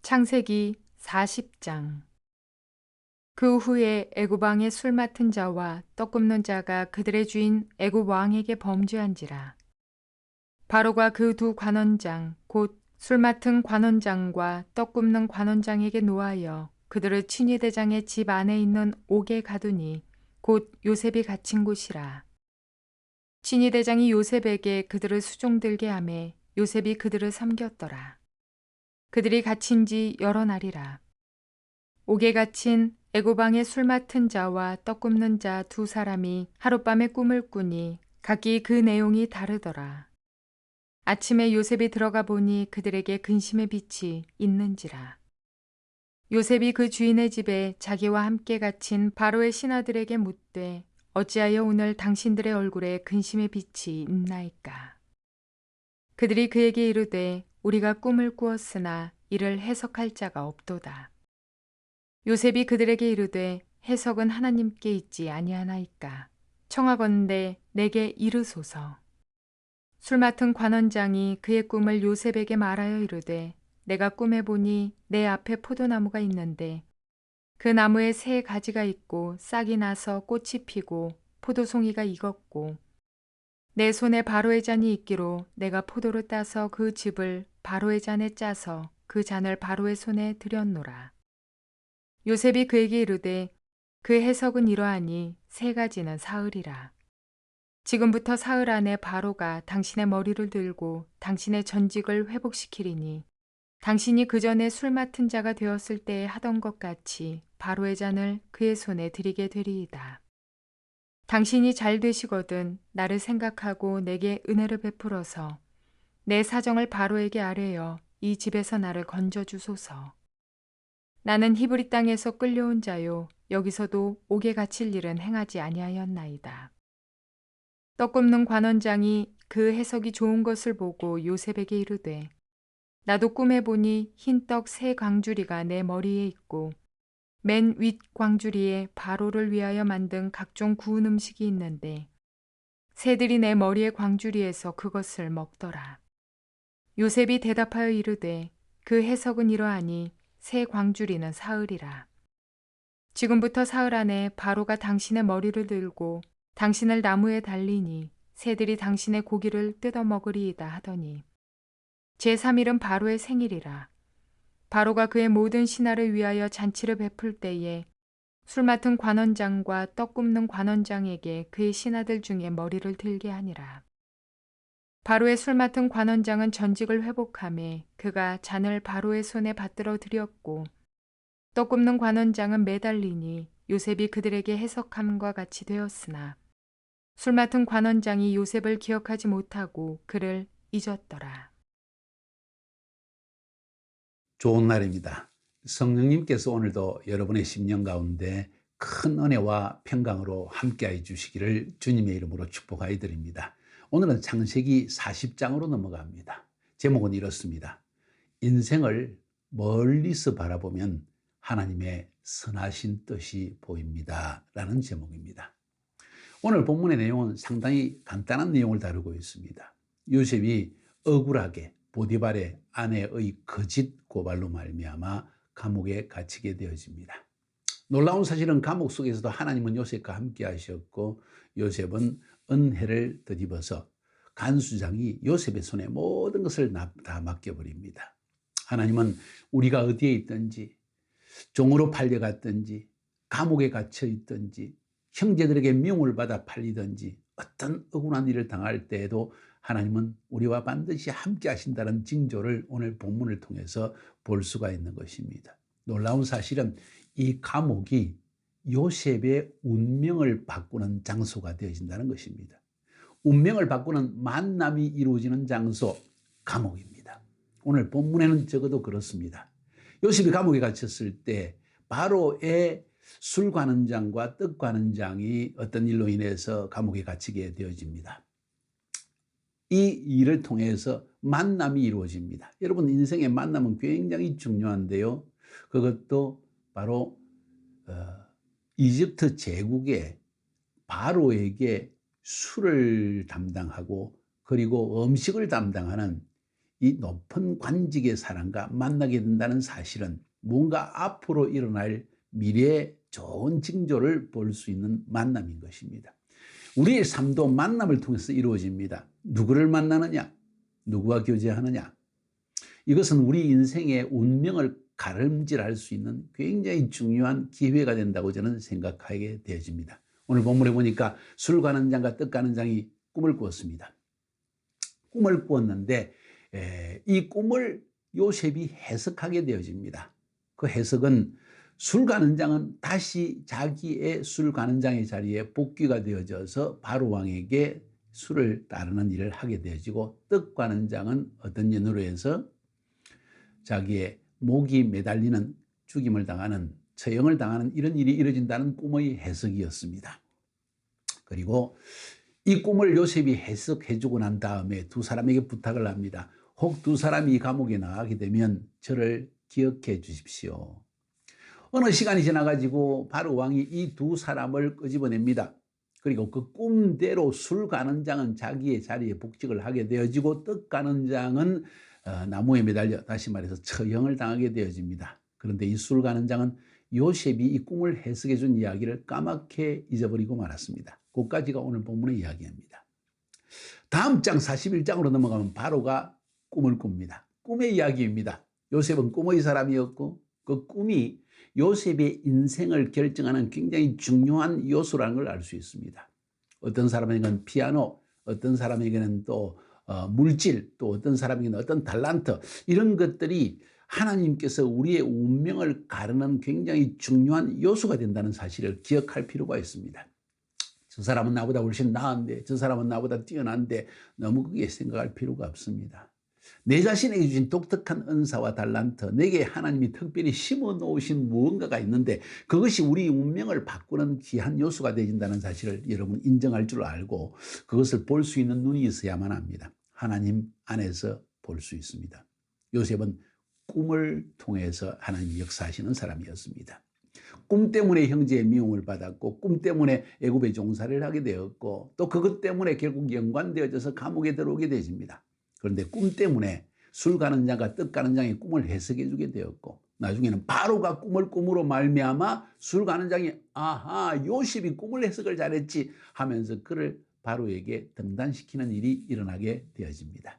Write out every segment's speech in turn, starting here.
창세기 40장. 그 후에 애굽 왕의 술 맡은 자와 떡 굽는 자가 그들의 주인 애굽 왕에게 범죄한지라. 바로가 그 두 관원장 곧 술 맡은 관원장과 떡 굽는 관원장에게 노하여 그들을 친위대장의 집 안에 있는 옥에 가두니 곧 요셉이 갇힌 곳이라. 친위대장이 요셉에게 그들을 수종들게 하매 요셉이 그들을 섬겼더라. 그들이 갇힌 지 여러 날이라. 옥에 갇힌 애굽 왕의 술 맡은 자와 떡 굽는 자 두 사람이 하룻밤에 꿈을 꾸니 각기 그 내용이 다르더라. 아침에 요셉이 들어가 보니 그들에게 근심의 빛이 있는지라. 요셉이 그 주인의 집에 자기와 함께 갇힌 바로의 신하들에게 묻되 어찌하여 오늘 당신들의 얼굴에 근심의 빛이 있나이까. 그들이 그에게 이르되 우리가 꿈을 꾸었으나 이를 해석할 자가 없도다. 요셉이 그들에게 이르되 해석은 하나님께 있지 아니하나이까. 청하건대 내게 이르소서. 술 맡은 관원장이 그의 꿈을 요셉에게 말하여 이르되 내가 꿈에 보니 내 앞에 포도나무가 있는데 그 나무에 새 가지가 있고 싹이 나서 꽃이 피고 포도송이가 익었고 내 손에 바로의 잔이 있기로 내가 포도를 따서 그 즙을 바로의 잔에 짜서 그 잔을 바로의 손에 들였노라. 요셉이 그에게 이르되 그 해석은 이러하니 세 가지는 사흘이라. 지금부터 사흘 안에 바로가 당신의 머리를 들고 당신의 전직을 회복시키리니 당신이 그 전에 술 맡은 자가 되었을 때에 하던 것 같이 바로의 잔을 그의 손에 드리게 되리이다. 당신이 잘 되시거든 나를 생각하고 내게 은혜를 베풀어서 내 사정을 바로에게 아뢰어 이 집에서 나를 건져주소서. 나는 히브리 땅에서 끌려온 자요 여기서도 옥에 갇힐 일은 행하지 아니하였나이다. 떡 굽는 관원장이 그 해석이 좋은 것을 보고 요셉에게 이르되 나도 꿈에 보니 흰 떡 세 광주리가 내 머리에 있고 맨 윗 광주리에 바로를 위하여 만든 각종 구운 음식이 있는데 새들이 내 머리의 광주리에서 그것을 먹더라. 요셉이 대답하여 이르되 그 해석은 이러하니 새 광주리는 사흘이라. 지금부터 사흘 안에 바로가 당신의 머리를 들고 당신을 나무에 달리니 새들이 당신의 고기를 뜯어 먹으리이다 하더니 제3일은 바로의 생일이라. 바로가 그의 모든 신하를 위하여 잔치를 베풀 때에 술 맡은 관원장과 떡 굽는 관원장에게 그의 신하들 중에 머리를 들게 하니라. 바로의 술 맡은 관원장은 전직을 회복하며 그가 잔을 바로의 손에 받들어 드렸고 떡 굽는 관원장은 매달리니 요셉이 그들에게 해석함과 같이 되었으나 술 맡은 관원장이 요셉을 기억하지 못하고 그를 잊었더라. 좋은 날입니다. 성령님께서 오늘도 여러분의 심령 가운데 큰 은혜와 평강으로 함께해 주시기를 주님의 이름으로 축복하여 드립니다. 오늘은 창세기 40장으로 넘어갑니다. 제목은 이렇습니다. 인생을 멀리서 바라보면 하나님의 선하신 뜻이 보입니다. 라는 제목입니다. 오늘 본문의 내용은 상당히 간단한 내용을 다루고 있습니다. 요셉이 억울하게 보디발의 아내의 거짓 고발로 말미암아 감옥에 갇히게 되어집니다. 놀라운 사실은 감옥 속에서도 하나님은 요셉과 함께 하셨고 요셉은 은혜를 덧입어서 간수장이 요셉의 손에 모든 것을 다 맡겨버립니다. 하나님은 우리가 어디에 있든지 종으로 팔려갔든지 감옥에 갇혀 있든지 형제들에게 미움을 받아 팔리든지 어떤 억울한 일을 당할 때에도 하나님은 우리와 반드시 함께 하신다는 징조를 오늘 본문을 통해서 볼 수가 있는 것입니다. 놀라운 사실은 이 감옥이 요셉의 운명을 바꾸는 장소가 되어진다는 것입니다. 운명을 바꾸는 만남이 이루어지는 장소, 감옥입니다. 오늘 본문에는 적어도 그렇습니다. 요셉이 감옥에 갇혔을 때 바로의 술 관원장과 떡 관원장이 어떤 일로 인해서 감옥에 갇히게 되어집니다. 이 일을 통해서 만남이 이루어집니다. 여러분, 인생의 만남은 굉장히 중요한데요. 그것도 바로 이집트 제국의 바로에게 술을 담당하고 그리고 음식을 담당하는 이 높은 관직의 사람과 만나게 된다는 사실은 뭔가 앞으로 일어날 미래의 좋은 징조를 볼 수 있는 만남인 것입니다. 우리의 삶도 만남을 통해서 이루어집니다. 누구를 만나느냐? 누구와 교제하느냐? 이것은 우리 인생의 운명을 가름질할 수 있는 굉장히 중요한 기회가 된다고 저는 생각하게 되어집니다. 오늘 본문에 보니까 술 가는 장과 떡 가는 장이 꿈을 꾸었습니다. 꿈을 꾸었는데 이 꿈을 요셉이 해석하게 되어집니다. 그 해석은 술 가는 장은 다시 자기의 술 가는 장의 자리에 복귀가 되어져서 바로 왕에게 술을 따르는 일을 하게 되어지고, 떡 가는 장은 어떤 연으로 해서 자기의 목이 매달리는, 죽임을 당하는, 처형을 당하는 이런 일이 이루어진다는 꿈의 해석이었습니다. 그리고 이 꿈을 요셉이 해석해주고 난 다음에 두 사람에게 부탁을 합니다. 혹 두 사람이 감옥에 나가게 되면 저를 기억해 주십시오. 어느 시간이 지나가지고 바로 왕이 이 두 사람을 끄집어냅니다. 그리고 그 꿈대로 술 가는 장은 자기의 자리에 복직을 하게 되어지고, 떡 가는 장은 나무에 매달려, 다시 말해서 처형을 당하게 되어집니다. 그런데 이 술 가는 장은 요셉이 이 꿈을 해석해 준 이야기를 까맣게 잊어버리고 말았습니다. 그까지가 오늘 본문의 이야기입니다. 다음 장 41장으로 넘어가면 바로가 꿈을 꿉니다. 꿈의 이야기입니다. 요셉은 꿈의 사람이었고 그 꿈이 요셉의 인생을 결정하는 굉장히 중요한 요소라는 걸 알 수 있습니다. 어떤 사람에게는 피아노, 어떤 사람에게는 또 물질, 또 어떤 사람에게는 어떤 달란트, 이런 것들이 하나님께서 우리의 운명을 가르는 굉장히 중요한 요소가 된다는 사실을 기억할 필요가 있습니다. 저 사람은 나보다 훨씬 나은데, 저 사람은 나보다 뛰어난데, 너무 그게 생각할 필요가 없습니다. 내 자신에게 주신 독특한 은사와 달란트, 내게 하나님이 특별히 심어 놓으신 무언가가 있는데 그것이 우리 운명을 바꾸는 귀한 요소가 되어진다는 사실을 여러분 인정할 줄 알고, 그것을 볼 수 있는 눈이 있어야만 합니다. 하나님 안에서 볼 수 있습니다. 요셉은 꿈을 통해서 하나님이 역사하시는 사람이었습니다. 꿈 때문에 형제의 미움을 받았고, 꿈 때문에 애굽의 종살이를 하게 되었고, 또 그것 때문에 결국 연관되어져서 감옥에 들어오게 되집니다. 그런데 꿈 때문에 술 가는 장과 떡 가는 장의 꿈을 해석해 주게 되었고, 나중에는 바로가 꿈을 꿈으로 말미암아 술 가는 장이 아하, 요셉이 꿈을 해석을 잘했지 하면서 그를 바로에게 등단시키는 일이 일어나게 되어집니다.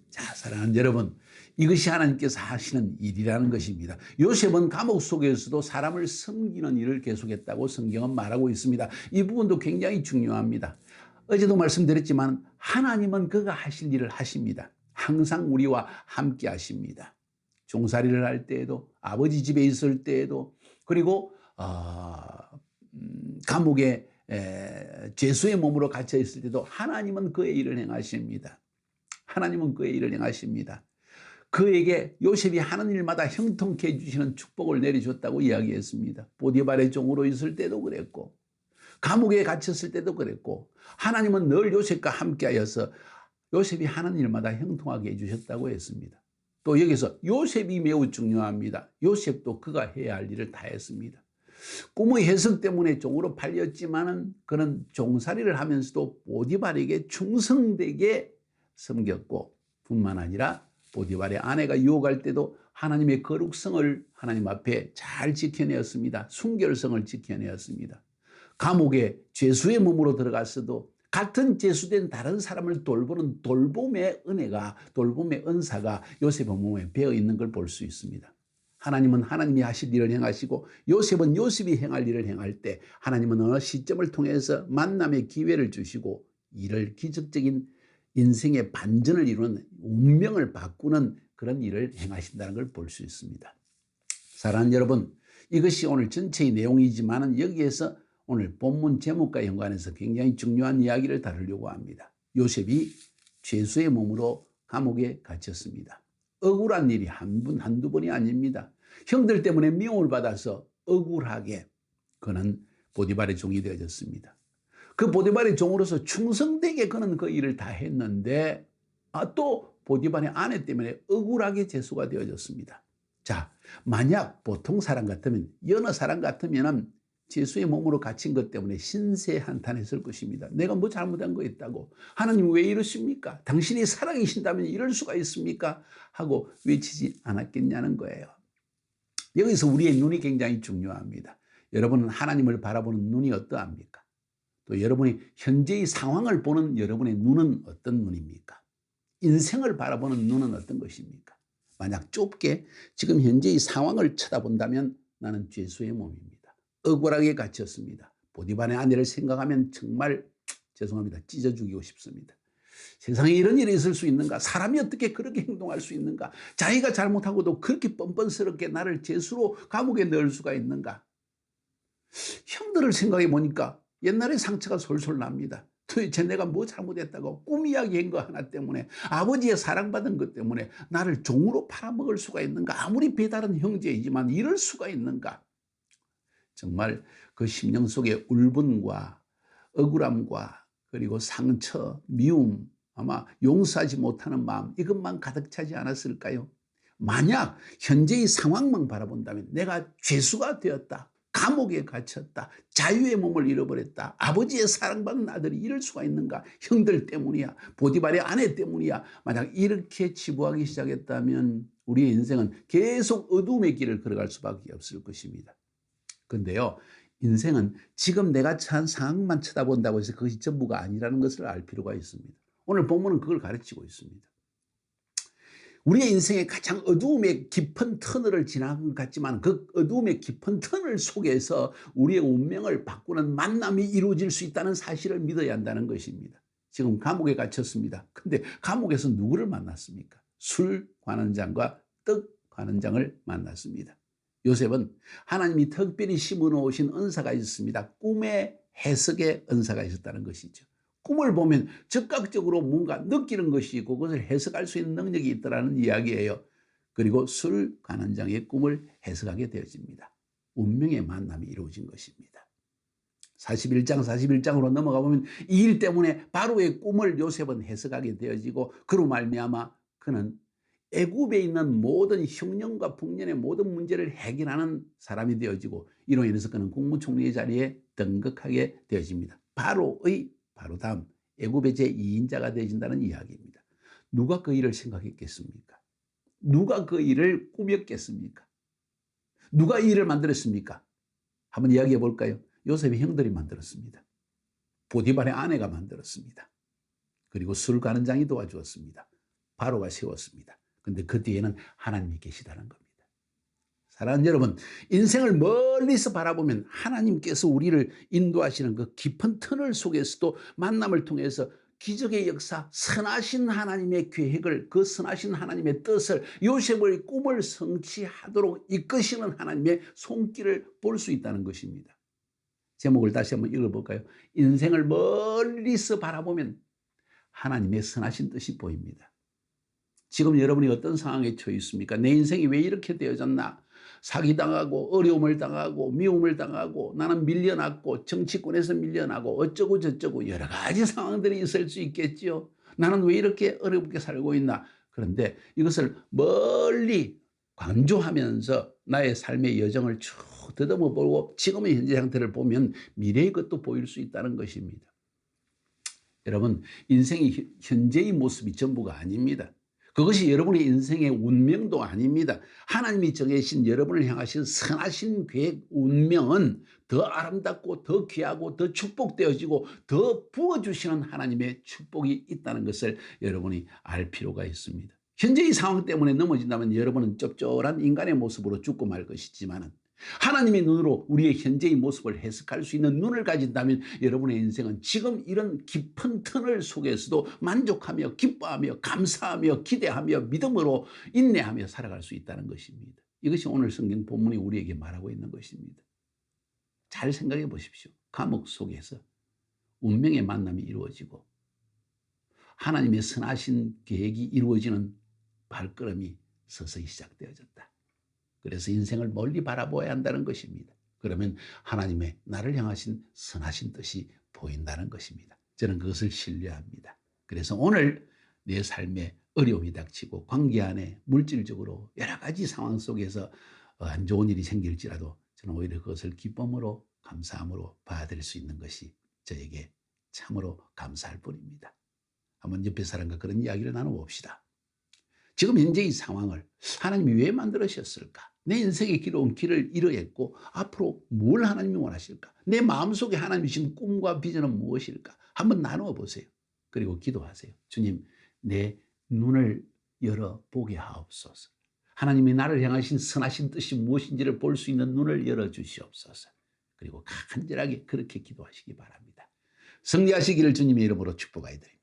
자, 사랑하는 여러분, 이것이 하나님께서 하시는 일이라는 것입니다. 요셉은 감옥 속에서도 사람을 섬기는 일을 계속했다고 성경은 말하고 있습니다. 이 부분도 굉장히 중요합니다. 어제도 말씀드렸지만 하나님은 그가 하실 일을 하십니다. 항상 우리와 함께 하십니다. 종살이를 할 때에도, 아버지 집에 있을 때에도, 그리고 감옥에 죄수의 몸으로 갇혀 있을 때도 하나님은 그의 일을 행하십니다. 하나님은 그의 일을 행하십니다. 그에게 요셉이 하는 일마다 형통케 해주시는 축복을 내려줬다고 이야기했습니다. 보디발의 종으로 있을 때도 그랬고, 감옥에 갇혔을 때도 그랬고, 하나님은 늘 요셉과 함께하여서 요셉이 하는 일마다 형통하게 해주셨다고 했습니다. 또 여기서 요셉이 매우 중요합니다. 요셉도 그가 해야 할 일을 다 했습니다. 꿈의 해석 때문에 종으로 팔렸지만은 그는 종살이를 하면서도 보디발에게 충성되게 섬겼고, 뿐만 아니라 보디발의 아내가 유혹할 때도 하나님의 거룩성을 하나님 앞에 잘 지켜내었습니다. 순결성을 지켜내었습니다. 감옥에 죄수의 몸으로 들어갔어도 같은 죄수된 다른 사람을 돌보는 돌봄의 은혜가, 돌봄의 은사가 요셉의 몸에 배어 있는 걸 볼 수 있습니다. 하나님은 하나님이 하실 일을 행하시고, 요셉은 요셉이 행할 일을 행할 때 하나님은 어느 시점을 통해서 만남의 기회를 주시고, 이를 기적적인 인생의 반전을 이루는, 운명을 바꾸는 그런 일을 행하신다는 걸 볼 수 있습니다. 사랑하는 여러분, 이것이 오늘 전체의 내용이지만 여기에서 오늘 본문 제목과 연관해서 굉장히 중요한 이야기를 다루려고 합니다. 요셉이 죄수의 몸으로 감옥에 갇혔습니다. 억울한 일이 한두 번이 아닙니다. 형들 때문에 미움을 받아서 억울하게 그는 보디발의 종이 되어졌습니다. 그 보디발의 종으로서 충성되게 그는 그 일을 다 했는데 또 보디발의 아내 때문에 억울하게 죄수가 되어졌습니다. 자, 만약 보통 사람 같으면, 여느 사람 같으면 죄수의 몸으로 갇힌 것 때문에 신세한탄했을 것입니다. 내가 뭐 잘못한 거 있다고, 하나님 왜 이러십니까? 당신이 살아계신다면 이럴 수가 있습니까? 하고 외치지 않았겠냐는 거예요. 여기서 우리의 눈이 굉장히 중요합니다. 여러분은 하나님을 바라보는 눈이 어떠합니까? 또 여러분이 현재의 상황을 보는 여러분의 눈은 어떤 눈입니까? 인생을 바라보는 눈은 어떤 것입니까? 만약 좁게 지금 현재의 상황을 쳐다본다면 나는 죄수의 몸입니다. 억울하게 갇혔습니다. 보디발의 아내를 생각하면 정말 죄송합니다. 찢어 죽이고 싶습니다. 세상에 이런 일이 있을 수 있는가? 사람이 어떻게 그렇게 행동할 수 있는가? 자기가 잘못하고도 그렇게 뻔뻔스럽게 나를 죄수로 감옥에 넣을 수가 있는가? 형들을 생각해 보니까 옛날에 상처가 솔솔 납니다. 도대체 내가 뭐 잘못했다고, 꿈 이야기한 거 하나 때문에, 아버지의 사랑받은 것 때문에 나를 종으로 팔아먹을 수가 있는가? 아무리 배다른 형제이지만 이럴 수가 있는가? 정말 그 심령 속에 울분과 억울함과 그리고 상처, 미움, 아마 용서하지 못하는 마음, 이것만 가득 차지 않았을까요? 만약 현재의 상황만 바라본다면 내가 죄수가 되었다, 감옥에 갇혔다, 자유의 몸을 잃어버렸다, 아버지의 사랑받는 아들이 이럴 수가 있는가? 형들 때문이야, 보디발의 아내 때문이야. 만약 이렇게 치부하기 시작했다면 우리의 인생은 계속 어둠의 길을 걸어갈 수밖에 없을 것입니다. 그런데요, 인생은 지금 내가 처한 상황만 쳐다본다고 해서 그것이 전부가 아니라는 것을 알 필요가 있습니다. 오늘 본문은 그걸 가르치고 있습니다. 우리의 인생의 가장 어두움의 깊은 터널을 지나간 것 같지만 그 어두움의 깊은 터널 속에서 우리의 운명을 바꾸는 만남이 이루어질 수 있다는 사실을 믿어야 한다는 것입니다. 지금 감옥에 갇혔습니다. 근데 감옥에서 누구를 만났습니까? 술 관원장과 떡 관원장을 만났습니다. 요셉은 하나님이 특별히 심어 놓으신 은사가 있었습니다. 꿈의 해석의 은사가 있었다는 것이죠. 꿈을 보면 즉각적으로 뭔가 느끼는 것이 있고 그것을 해석할 수 있는 능력이 있다는 이야기예요. 그리고 술 관원장의 꿈을 해석하게 되어집니다. 운명의 만남이 이루어진 것입니다. 41장으로 넘어가 보면 이 일 때문에 바로의 꿈을 요셉은 해석하게 되어지고 그로 말미암아 그는 애굽에 있는 모든 흉년과 북년의 모든 문제를 해결하는 사람이 되어지고 이로 인해서 그는 국무총리의 자리에 등극하게 되어집니다. 바로 다음 애굽의 제2인자가 되어진다는 이야기입니다. 누가 그 일을 생각했겠습니까? 누가 그 일을 꾸몄겠습니까? 누가 이 일을 만들었습니까? 한번 이야기해 볼까요? 요셉의 형들이 만들었습니다. 보디발의 아내가 만들었습니다. 그리고 술 관원장이 도와주었습니다. 바로가 세웠습니다. 근데 그 뒤에는 하나님이 계시다는 겁니다. 사랑하는 여러분, 인생을 멀리서 바라보면 하나님께서 우리를 인도하시는 그 깊은 터널 속에서도 만남을 통해서 기적의 역사, 선하신 하나님의 계획을, 그 선하신 하나님의 뜻을, 요셉의 꿈을 성취하도록 이끄시는 하나님의 손길을 볼 수 있다는 것입니다. 제목을 다시 한번 읽어볼까요? 인생을 멀리서 바라보면 하나님의 선하신 뜻이 보입니다. 지금 여러분이 어떤 상황에 처해 있습니까? 내 인생이 왜 이렇게 되어졌나? 사기당하고 어려움을 당하고 미움을 당하고 나는 밀려났고 정치권에서 밀려나고 어쩌고 저쩌고 여러 가지 상황들이 있을 수 있겠죠. 나는 왜 이렇게 어렵게 살고 있나? 그런데 이것을 멀리 관조하면서 나의 삶의 여정을 쭉 더듬어 보고 지금의 현재 상태를 보면 미래의 것도 보일 수 있다는 것입니다. 여러분, 인생이 현재의 모습이 전부가 아닙니다. 그것이 여러분의 인생의 운명도 아닙니다. 하나님이 정해신 여러분을 향하신 선하신 계획, 운명은 더 아름답고 더 귀하고 더 축복되어지고 더 부어주시는 하나님의 축복이 있다는 것을 여러분이 알 필요가 있습니다. 현재의 상황 때문에 넘어진다면 여러분은 쩝쩝한 인간의 모습으로 죽고 말 것이지만 하나님의 눈으로 우리의 현재의 모습을 해석할 수 있는 눈을 가진다면 여러분의 인생은 지금 이런 깊은 터널 속에서도 만족하며 기뻐하며 감사하며 기대하며 믿음으로 인내하며 살아갈 수 있다는 것입니다. 이것이 오늘 성경 본문이 우리에게 말하고 있는 것입니다. 잘 생각해 보십시오. 감옥 속에서 운명의 만남이 이루어지고 하나님의 선하신 계획이 이루어지는 발걸음이 서서히 시작되어졌다. 그래서 인생을 멀리 바라보아야 한다는 것입니다. 그러면 하나님의 나를 향하신 선하신 뜻이 보인다는 것입니다. 저는 그것을 신뢰합니다. 그래서 오늘 내 삶에 어려움이 닥치고 관계 안에 물질적으로 여러 가지 상황 속에서 안 좋은 일이 생길지라도 저는 오히려 그것을 기쁨으로 감사함으로 받아들일 수 있는 것이 저에게 참으로 감사할 뿐입니다. 한번 옆에 사람과 그런 이야기를 나눠봅시다. 지금 현재 이 상황을 하나님이 왜 만들으셨을까? 내 인생에 길어온 길을 이뤄했고 앞으로 뭘 하나님이 원하실까? 내 마음속에 하나님이 주신 꿈과 비전은 무엇일까? 한번 나누어 보세요. 그리고 기도하세요. 주님, 내 눈을 열어보게 하옵소서. 하나님이 나를 향하신 선하신 뜻이 무엇인지를 볼 수 있는 눈을 열어주시옵소서. 그리고 간절하게 그렇게 기도하시기 바랍니다. 승리하시기를 주님의 이름으로 축복하여드립니다.